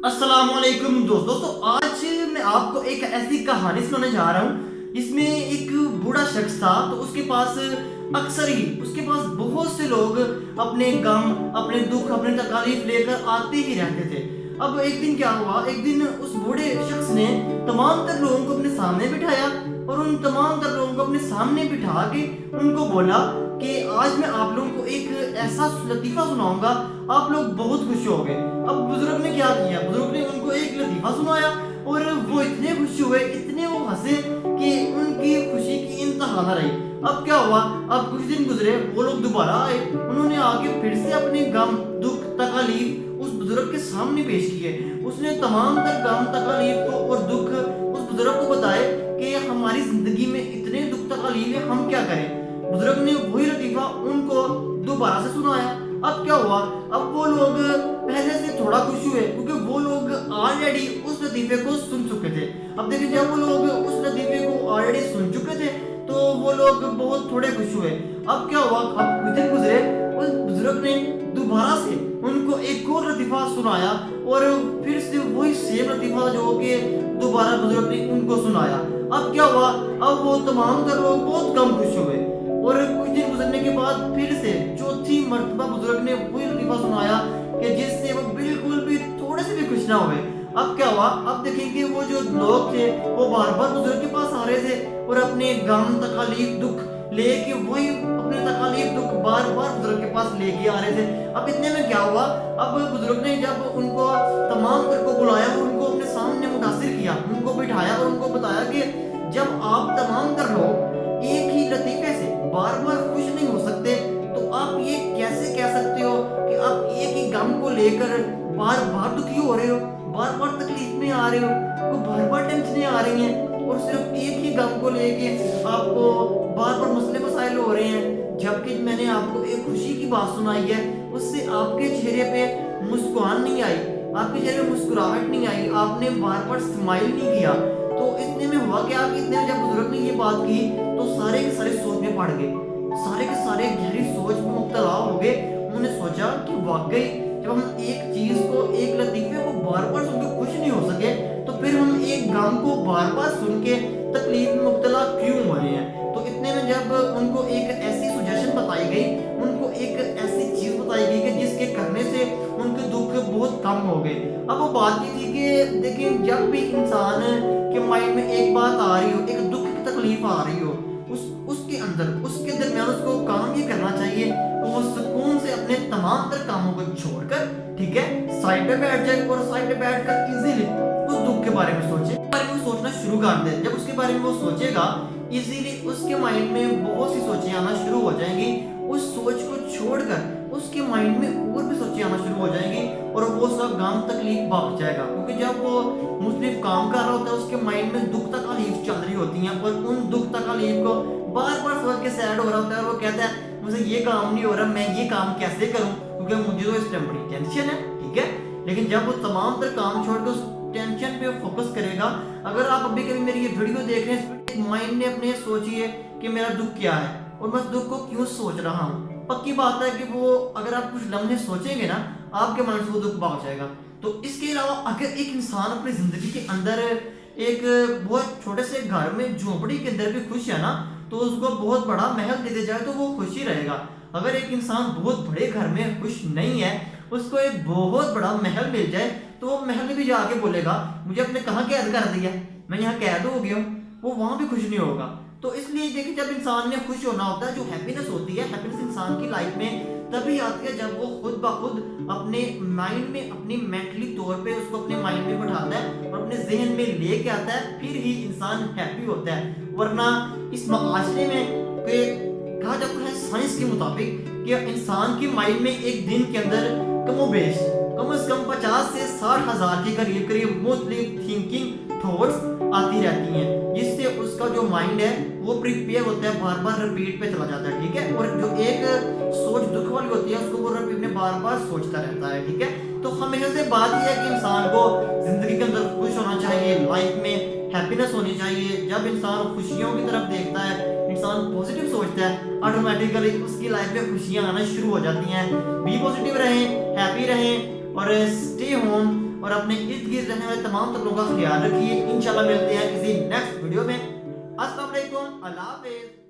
अस्सलामुअलैकुम दोस्तों, आज मैं आपको एक ऐसी कहानी सुनाने जा रहा हूँ जिसमें एक बूढ़ा शख्स था। तो उसके पास बहुत से लोग अपने गम, अपने दुख, अपने तकलीफ लेकर आते ही रहते थे। अब एक दिन क्या हुआ, एक दिन उस बूढ़े शख्स ने तमाम तर लोगों को अपने सामने बिठाया और उन तमाम तर लोगों को अपने सामने बिठा के उनको बोला कि आज मैं आप लोगों को एक ऐसा लतीफा सुनाऊंगा, आप लोग बहुत खुश हो गए। अब बुजुर्ग ने क्या किया, बुजुर्ग ने उनको एक लतीफा सुनाया और वो इतने खुश हुए, इतने वो हंसे कि उनकी खुशी की इंतहा न रही। अब क्या हुआ, अब कुछ दिन गुजरे, वो लोग दोबारा आए, उन्होंने आके फिर से अपने गम, दुख, तकलीफ उस बुजुर्ग के सामने पेश किए। उसने तमाम तर गम, तकलीफ को और दुख उस बुजुर्ग को बताए कि हमारी जिंदगी में इतने दुख तकलीफ है, हम क्या करें। बुजुर्ग ने वही लतीफा उनको दोबारा से सुनाया। अब क्या हुआ, अब वो लोग पहले से थोड़ा खुश हुए क्योंकि वो लोग ऑलरेडी उस लतीफे को सुन चुके थे। अब देखिए, जब वो लोग उस लतीफे को ऑलरेडी सुन चुके थे तो वो लोग बहुत थोड़े खुश हुए। अब क्या हुआ, अब कुछ दिन गुजरे, उस बुजुर्ग ने दोबारा से उनको एक और लतीफा सुनाया और फिर से वही सेम लतीफा जो कि दोबारा बुजुर्ग ने उनको सुनाया। अब क्या हुआ, अब वो तमाम तर लोग बहुत कम खुश हुए और कुछ दिन गुजरने के बाद फिर से चौथी मर्तबा बुजुर्ग ने वही लतीफा सुनाया कि जिससे वो बिल्कुल भी थोड़े से भी खुश ना हुए। अब क्या हुआ, अब देखेंगे वो जो लोग थे वो बार बार बुजुर्ग के पास आ रहे थे और अपने गम, तकलीफ, दुख लेके वही अपने तकलीफ, दुख बार बार बुजुर्ग के पास लेके आ रहे थे। अब इतने में क्या हुआ, अब बुजुर्ग ने जब उनको तमाम को बुलाया और उनको अपने सामने मुतासिर किया, उनको बिठाया और उनको बताया कि जब आप तमाम कर लोग एक ही लतीफे से बार बार खुश नहीं हो सकते तो आप ये कैसे कह सकते हो कि आप एक ही गम को लेकर बार बार दुखी हो रहे हो, बार बार तकलीफ में आ रहे हो, आपको बार बार टेंशनें आ रही हैं और सिर्फ एक ही गम को लेके आपको बार बार मसले मसाइल हो रहे हैं। जबकि मैंने आपको एक खुशी की बात सुनाई है, उससे आपके चेहरे पे मुस्कुराहट नहीं आई, आपके चेहरे पे मुस्कुराहट नहीं आई, आपने बार बार स्माइल नहीं किया। तो इतने में हुआ क्या कि इतने में जब बुजुर्ग ने ये बात की तो सारे के सारे सोच में पड़ गए, सारे के सारे गहरी सोच में मुब्तला हो गए। उन्होंने सोचा कि वाकई जब हम एक चीज को, एक लतीफे को बार बार सुन के खुश नहीं हो सके तो फिर हम एक गम को बार बार सुन के तकलीफ में मुब्तला क्यों हो रहे हैं। तो इतने में जब उनको एक ऐसी सुजेशन बताई गई, उनको एक ऐसी चीज बताई गई कि जिसके करने से उनके दुख बहुत कम हो गए। अब वो बात ये थी कि देखिए, जब भी इंसान के माइंड में एक बात आ रही हो, एक दुख की तकलीफ आ रही हो, उसके दरमियान उसको काम ये करना चाहिए, वो सुकून से अपने तमाम तर कामों को छोड़कर, ठीक है, साइड पे बैठ जाए और साइड पे बैठकर इजीली उस दुख के बारे में सोचे, बारे में सोचना शुरू कर दे। जब उसके बारे में वो सोचेगा इजीली, उसके माइंड में बहुत सी सोचें आना शुरू हो जाएंगी। उस सोच को छोड़कर उसके माइंड में और भी सोचें आना शुरू हो जाएंगी और वो सब गम, तकलीफ भाग जाएगा। क्योंकि जब वो मुख्तलिफ काम कर रहा होता है, उसके माइंड में दुख, तकलीफ चल रही होती हैं और उन दुख, तकलीफ को बार बार सोच के सैड हो रहा होता है और वो कहता है मुझे ये काम नहीं हो रहा, मैं ये काम कैसे करूं क्योंकि मुझे तो इस टाइम बड़ी टेंशन है, ठीक है। लेकिन जब वो तमाम तर काम छोड़ के उस टेंशन पे फोकस करेगा, अगर आप अभी कभी मेरी ये वीडियो देख रहे हैं, माइंड ने अपने सोचिए कि मेरा दुख क्या है और मैं दुख को क्यों सोच रहा हूँ। पक्की बात है कि वो अगर आप कुछ लम्हे सोचेंगे ना, आपके माइंड से वो दुख भाग जाएगा। तो इसके अलावा अगर एक इंसान अपनी जिंदगी के अंदर एक बहुत छोटे से घर में, झोपड़ी के अंदर भी खुश है ना, तो उसको बहुत बड़ा महल दे दिया जाए तो वो खुश ही रहेगा। अगर एक इंसान बहुत बड़े घर में खुश नहीं है, उसको एक बहुत बड़ा महल मिल जाए तो वो महल में भी जाके बोलेगा मुझे अपने कहाँ कैद कर दिया, मैं यहाँ कैद हो गया हूँ, वो वहां भी खुश नहीं होगा। तो इसलिए देखिए, जब इंसान ने खुश होना होता है, जो हैप्पीनेस होती है, हैप्पीनेस इंसान की लाइफ में तभी आती है जब वो खुद ब खुद अपने माइंड में, अपनी मेंटली तौर पे उसको अपने माइंड में बैठाता है और अपने जहन में लेके आता है, फिर ही इंसान हैप्पी होता है। वरना इस माशरे में कहा जाता है साइंस के मुताबिक कि इंसान की माइंड में एक दिन के अंदर कमोबेश कम से कम 50 से 60 हजार के करीब करीब मुख्तलिफ थिंकिंग थॉट्स आती रहती हैं, जिससे उसका जो माइंड है वो प्रिपेयर होता है, बार बार रिपीट पे चला जाता है, ठीक है। और जो एक सोच दुख वाली होती है उसको वो रिपीट में बार बार सोचता रहता है, ठीक है। तो हमेशा से बात यह है कि इंसान को जिंदगी के अंदर खुश होना चाहिए, लाइफ में हैप्पीनेस होनी चाहिए। जब इंसान खुशियों की तरफ देखता है, इंसान पॉजिटिव सोचता है, ऑटोमेटिकली उसकी लाइफ में खुशियां आना शुरू हो जाती हैं। बी पॉजिटिव रहें, हैप्पी रहें और स्टे होम اور اپنے ارد گرد رہنے والے تمام طبقوں کا خیال رکھیے. انشاءاللہ ملتے ہیں کسی نیکسٹ ویڈیو میں. السلام علیکم, اللہ حافظ.